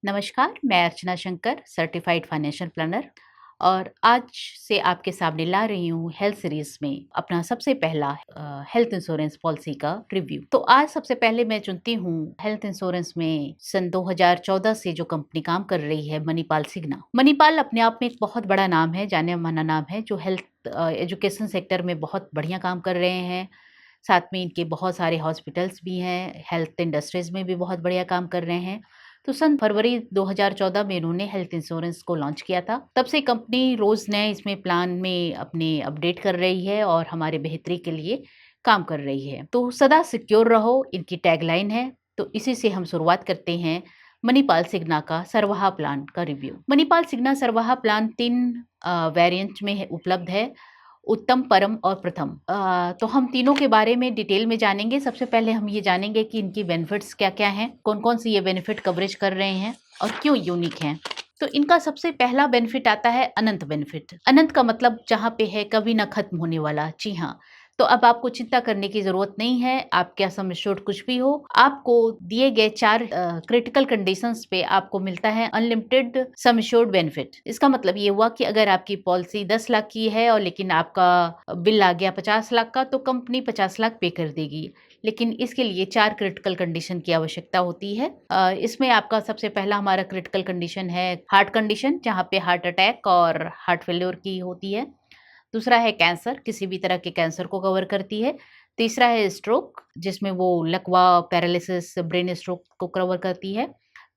नमस्कार, मैं अर्चना Shankar, certified financial planner और आज से आपके सामने ला रही हूँ हेल्थ सीरीज में अपना सबसे पहला हेल्थ इंश्योरेंस पॉलिसी का रिव्यू। तो आज सबसे पहले मैं चुनती हूँ हेल्थ इंश्योरेंस में सन 2014 से जो कंपनी काम कर रही है, मणिपाल सिग्ना। मणिपाल अपने आप में एक बहुत बड़ा नाम है, जाने माना नाम है, जो हेल्थ एजुकेशन सेक्टर में बहुत बढ़िया काम कर रहे हैं। साथ में इनके बहुत सारे हॉस्पिटल्स भी हैं, हेल्थ इंडस्ट्रीज में भी बहुत बढ़िया काम कर रहे हैं। तो सन फरवरी 2014 में इन्होंने हेल्थ इंश्योरेंस को लॉन्च किया था। तब से कंपनी रोज नए इसमें प्लान में अपने अपडेट कर रही है और हमारे बेहतरी के लिए काम कर रही है। तो सदा सिक्योर रहो, इनकी टैगलाइन है। तो इसी से हम शुरुआत करते हैं मणिपाल सिग्ना का सरवाहा प्लान का रिव्यू। मणिपाल सिग्ना सरवाहा प्लान 3 वेरिएंट में उपलब्ध है, उत्तम, परम और प्रथम। तो हम तीनों के बारे में डिटेल में जानेंगे। सबसे पहले हम ये जानेंगे कि इनकी बेनिफिट्स क्या क्या हैं, कौन कौन सी ये बेनिफिट कवरेज कर रहे हैं और क्यों यूनिक हैं। तो इनका सबसे पहला बेनिफिट आता है अनंत बेनिफिट। अनंत का मतलब जहाँ पे है कभी ना खत्म होने वाला। जी हाँ, तो अब आपको चिंता करने की जरूरत नहीं है। आपका सम एश्योर्ड कुछ भी हो, आपको दिए गए 4 क्रिटिकल कंडीशंस पे आपको मिलता है अनलिमिटेड सम एश्योर्ड बेनिफिट। इसका मतलब ये हुआ कि अगर आपकी पॉलिसी 10 लाख की है और लेकिन आपका बिल आ गया 50 लाख का, तो कंपनी 50 लाख पे कर देगी। लेकिन इसके लिए 4 क्रिटिकल कंडीशन की आवश्यकता होती है। इसमें आपका सबसे पहला हमारा क्रिटिकल कंडीशन है हार्ट कंडीशन, जहाँ पे हार्ट अटैक और हार्ट फेल्योर की होती है। दूसरा है कैंसर, किसी भी तरह के कैंसर को कवर करती है। तीसरा है स्ट्रोक, जिसमें वो लकवा, पैरालिसिस, ब्रेन स्ट्रोक को कवर करती है।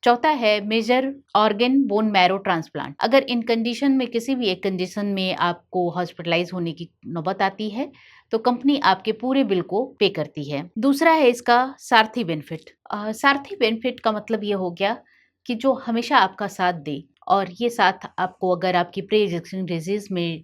चौथा है major organ bone marrow transplant. अगर इन कंडीशन में किसी भी एक कंडीशन में आपको हॉस्पिटलाइज होने की नौबत आती है, तो कंपनी आपके पूरे बिल को पे करती है। दूसरा है इसका सारथी बेनिफिट। सारथी बेनिफिट का मतलब ये हो गया कि जो हमेशा आपका साथ दे, और ये साथ आपको अगर आपकी प्री एग्जिस्टिंग डिजीज में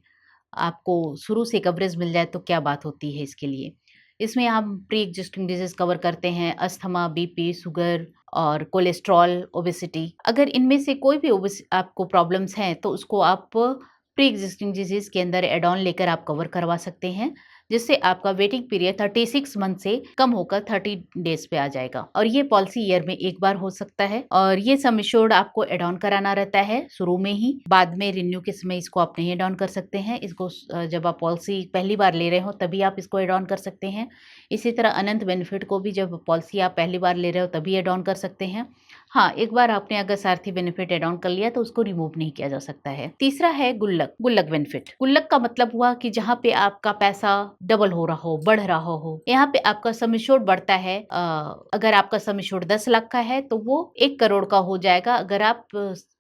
आपको शुरू से कवरेज मिल जाए तो क्या बात होती है इसके लिए। इसमें हम प्री एग्जिस्टिंग डिजीज कवर करते हैं, अस्थमा, बीपी, शुगर और कोलेस्ट्रॉल, ओबेसिटी। अगर इनमें से कोई भी आपको प्रॉब्लम्स हैं तो उसको आप प्री एग्जिस्टिंग डिजीज के अंदर एड ऑन लेकर आप कवर करवा सकते हैं, जिससे आपका वेटिंग पीरियड 36 मंथ से कम होकर 30 डेज पे आ जाएगा। और ये पॉलिसी ईयर में एक बार हो सकता है और ये सम एश्योर्ड आपको एड ऑन कराना रहता है शुरू में ही। बाद में रिन्यू के समय इसको आप नहीं एड ऑन कर सकते हैं। इसको जब आप पॉलिसी पहली बार ले रहे हो तभी आप इसको एड ऑन कर सकते हैं। इसी तरह अनंत बेनिफिट को भी जब पॉलिसी आप पहली बार ले रहे हो तभी एड ऑन कर सकते हैं। हाँ, एक बार आपने अगर सारथी बेनिफिट एड ऑन कर लिया तो उसको रिमूव नहीं किया जा सकता है। तीसरा है गुल्लक। गुल्लक बेनिफिट। गुल्लक का मतलब हुआ कि जहाँ पे आपका पैसा डबल हो रहा हो, बढ़ रहा हो, यहाँ पे आपका सम एश्योर्ड बढ़ता है। अगर आपका सम एश्योर्ड 10 लाख का है तो वो 1 करोड़ का हो जाएगा अगर आप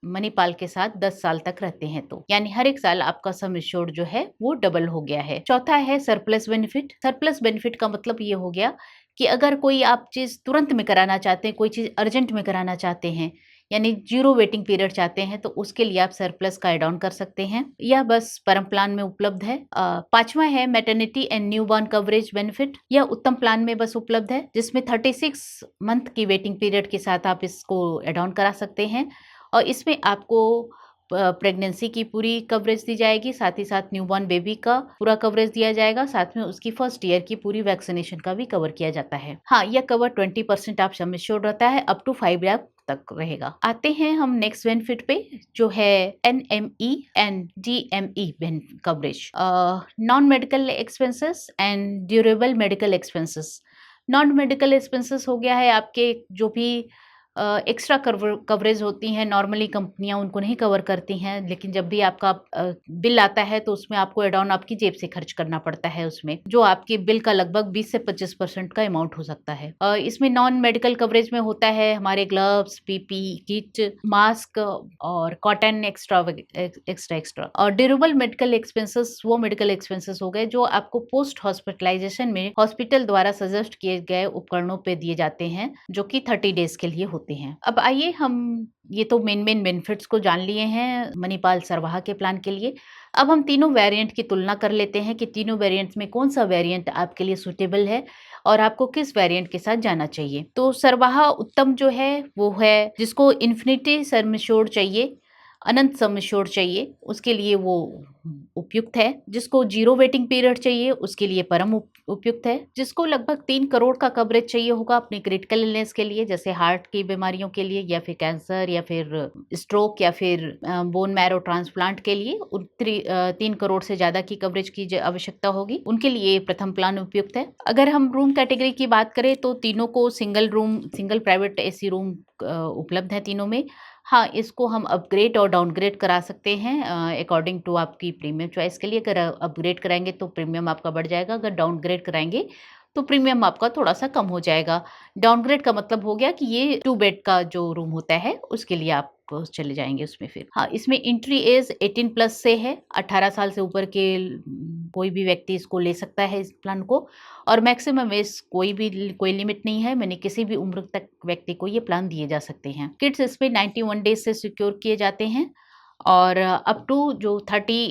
मणिपाल के साथ 10 साल तक रहते हैं तो। यानी हर एक साल आपका सम एश्योर्ड जो है वो डबल हो गया है। चौथा है सरप्लस बेनिफिट। सरप्लस बेनिफिट का मतलब ये हो गया कि अगर कोई आप चीज तुरंत में कराना चाहते हैं, कोई चीज अर्जेंट में कराना चाहते हैं, यानी 0 वेटिंग पीरियड चाहते हैं, तो उसके लिए आप सरप्लस का एड ऑन कर सकते हैं। यह बस परम प्लान में उपलब्ध है। पांचवा है maternity and newborn coverage benefit. यह उत्तम प्लान में बस उपलब्ध है, जिसमें 36 मंथ की वेटिंग पीरियड के साथ आप इसको एड ऑन करा सकते हैं और इसमें आपको प्रेगनेंसी की पूरी कवरेज दी जाएगी, साथ ही साथ न्यूबॉर्न बेबी का पूरा कवरेज दिया जाएगा, साथ में उसकी फर्स्ट ईयर की पूरी वैक्सीनेशन का भी कवर किया जाता है। हाँ, यह कवर 20% आप सम एश्योर्ड रहता है, अप टू 5 लाख तक रहेगा। आते हैं हम नेक्स्ट बेनिफिट पे, जो है NME and DME coverage, non medical expenses and durable medical expenses. Non medical expenses हो गया है आपके जो भी एक्स्ट्रा कवरेज होती हैं, नॉर्मली कंपनियां उनको नहीं कवर करती हैं, लेकिन जब भी आपका बिल आता है तो उसमें आपको एड ऑन आपकी जेब से खर्च करना पड़ता है, उसमें जो आपके बिल का लगभग 20 से 25% का अमाउंट हो सकता है। इसमें नॉन मेडिकल कवरेज में होता है हमारे ग्लव्स, पीपी किट, मास्क और कॉटन एक्स्ट्रा एक्स्ट्रा। और ड्यूरेबल मेडिकल एक्सपेंसेस वो मेडिकल एक्सपेंसेस हो गए जो आपको पोस्ट हॉस्पिटलाइजेशन में हॉस्पिटल द्वारा सजेस्ट किए गए उपकरणों पे दिए जाते हैं, जो कि 30 डेज के लिए होते हैं। अब आइए, हम ये तो मेन बेनिफिट्स को जान लिए हैं मणिपाल सरवाहा के प्लान के लिए। अब हम तीनों वेरिएंट की तुलना कर लेते हैं कि तीनों वेरिएंट्स में कौन सा वेरिएंट आपके लिए सुटेबल है और आपको किस वेरिएंट के साथ जाना चाहिए। तो सरवाहा उत्तम जो है वो है जिसको इन्फिनिटी सम एश्योर्ड चाहिए, अनंत सम एश्योर्ड चाहिए, उसके लिए वो उपयुक्त है। जिसको 0 वेटिंग पीरियड चाहिए उसके लिए परम उपयुक्त है। जिसको लगभग 3 करोड़ का कवरेज चाहिए होगा अपनी क्रिटिकल इलनेस के लिए, जैसे हार्ट की बीमारियों के लिए या फिर कैंसर या फिर स्ट्रोक या फिर बोन मैरो ट्रांसप्लांट के लिए 3 करोड़ से ज़्यादा की कवरेज की आवश्यकता होगी, उनके लिए प्रथम प्लान उपयुक्त है। अगर हम रूम कैटेगरी की बात करें तो तीनों को सिंगल प्राइवेट एसी रूम उपलब्ध है तीनों में। हाँ, इसको हम अपग्रेड और डाउनग्रेड करा सकते हैं अकॉर्डिंग टू आपकी प्रीमियम चॉइस के लिए। अगर अपग्रेड कराएँगे तो प्रीमियम आपका बढ़ जाएगा, अगर डाउनग्रेड कराएँगे तो प्रीमियम आपका थोड़ा-सा कम हो जाएगा। डाउनग्रेड का मतलब हो गया कि ये 2 बेड का जो रूम होता है उसके लिए आप चले जाएँगे उसमें फिर। हाँ, इसमें एंट्री एज 18 प्लस से है, 18 साल से ऊपर के कोई भी व्यक्ति इसको ले सकता है इस प्लान को, और मैक्सिमम एज कोई लिमिट नहीं है, यानी किसी भी उम्र तक व्यक्ति को ये प्लान दिए जा सकते हैं। किड्स इसमें 91 डेज से सिक्योर किए जाते हैं और अप टू जो 30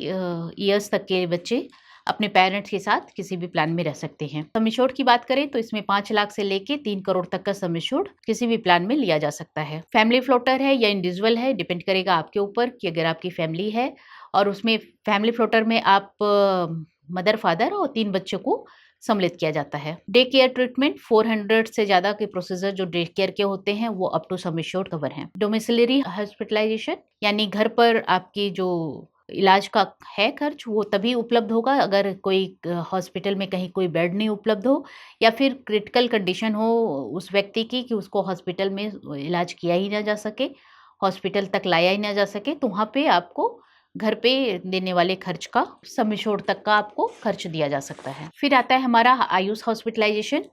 ईयर्स तक के बच्चे अपने पेरेंट्स के साथ किसी भी प्लान में रह सकते हैं। सम एश्योर्ड की बात करें तो इसमें 5 लाख से लेके 3 करोड़ तक का सम एश्योर्ड किसी भी प्लान में लिया जा सकता है। फैमिली फ्लोटर है या इंडिविजुअल है, डिपेंड करेगा आपके ऊपर कि अगर आपकी फैमिली है और उसमें फैमिली फ्लोटर में आप मदर, फादर और 3 बच्चों को सम्मिलित किया जाता है। डे केयर ट्रीटमेंट 400 से ज़्यादा के प्रोसीजर जो डे केयर के होते हैं वो up to sum assured cover हैं। डोमिसिलरी हॉस्पिटलाइजेशन यानी घर पर आपकी जो इलाज का है खर्च वो तभी उपलब्ध होगा अगर कोई हॉस्पिटल में कहीं कोई बेड नहीं उपलब्ध हो या फिर क्रिटिकल कंडीशन हो उस व्यक्ति की कि उसको हॉस्पिटल में इलाज किया ही ना जा सके, हॉस्पिटल तक लाया ही ना जा सके, तो वहाँ पे आपको घर पे देने वाले खर्च का सम एश्योर्ड तक का आपको खर्च दिया जा सकता है। फिर आता है हमारा आयुष हॉस्पिटलाइजेशन।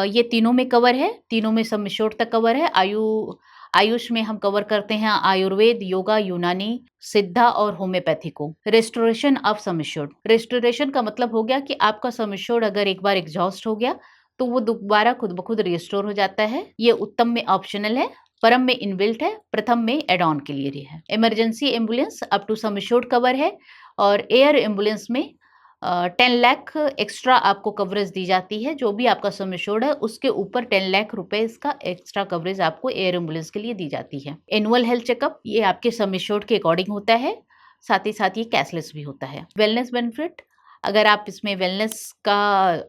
ये तीनों में कवर है, तीनों में सम एश्योर्ड तक कवर है। आयुष में हम कवर करते हैं आयुर्वेद, योगा, यूनानी, सिद्धा और होम्योपैथी को। Restoration of sum assured, restoration का मतलब हो गया कि आपका सम एश्योर्ड अगर एक बार एग्जॉस्ट हो गया तो वो दोबारा खुद ब खुद रिस्टोर हो जाता है। ये उत्तम में ऑप्शनल है, परम में इनबिल्ट है, प्रथम में एड ऑन के लिए है। Emergency ambulance up to sum assured cover है और एयर एम्बुलेंस में 10 लाख एक्स्ट्रा आपको कवरेज दी जाती है। जो भी आपका सम एश्योर्ड है उसके ऊपर 10 लाख रुपए का एक्स्ट्रा कवरेज आपको एयर एम्बुलेंस के लिए दी जाती है। एनुअल हेल्थ चेकअप ये आपके सम एश्योर्ड के अकॉर्डिंग होता है, साथ ही साथ ये कैशलेस भी होता है। वेलनेस बेनिफिट, अगर आप इसमें वेलनेस का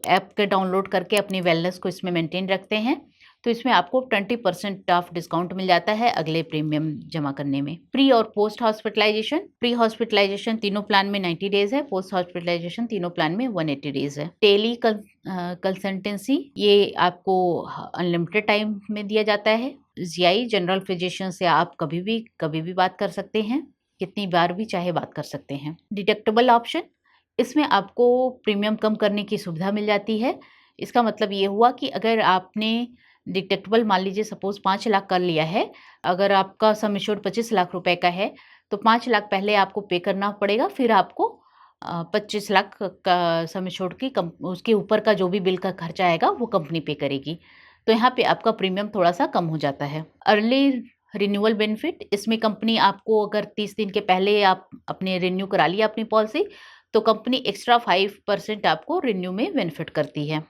ऐप के डाउनलोड करके अपनी वेलनेस को इसमें मेंटेन रखते हैं तो इसमें आपको 20% ऑफ डिस्काउंट मिल जाता है अगले प्रीमियम जमा करने में। प्री और पोस्ट हॉस्पिटलाइजेशन, प्री हॉस्पिटलाइजेशन तीनों प्लान में 90 डेज है, पोस्ट हॉस्पिटलाइजेशन तीनों प्लान में 180 डेज है। टेली कंसल्टेंसी ये आपको अनलिमिटेड टाइम में दिया जाता है। जीआई जनरल फिजिशियन से आप कभी भी बात कर सकते हैं, कितनी बार भी चाहे बात कर सकते हैं। डिडक्टेबल ऑप्शन, इसमें आपको प्रीमियम कम करने की सुविधा मिल जाती है। इसका मतलब ये हुआ कि अगर आपने डिडक्टेबल मान लीजिए सपोज 5 लाख कर लिया है, अगर आपका सम एश्योर्ड 25 लाख रुपए का है तो 5 लाख पहले आपको पे करना पड़ेगा, फिर आपको 25 लाख का सम एश्योर्ड की उसके ऊपर का जो भी बिल का खर्चा आएगा वो कंपनी पे करेगी। तो यहाँ पे आपका प्रीमियम थोड़ा सा कम हो जाता है। अर्ली रिन्यूअल बेनिफिट, इसमें कंपनी आपको अगर 30 दिन के पहले आप अपने रिन्यू करा लिया अपनी पॉलिसी तो कंपनी एक्स्ट्रा 5% आपको रिन्यू में बेनिफिट करती है।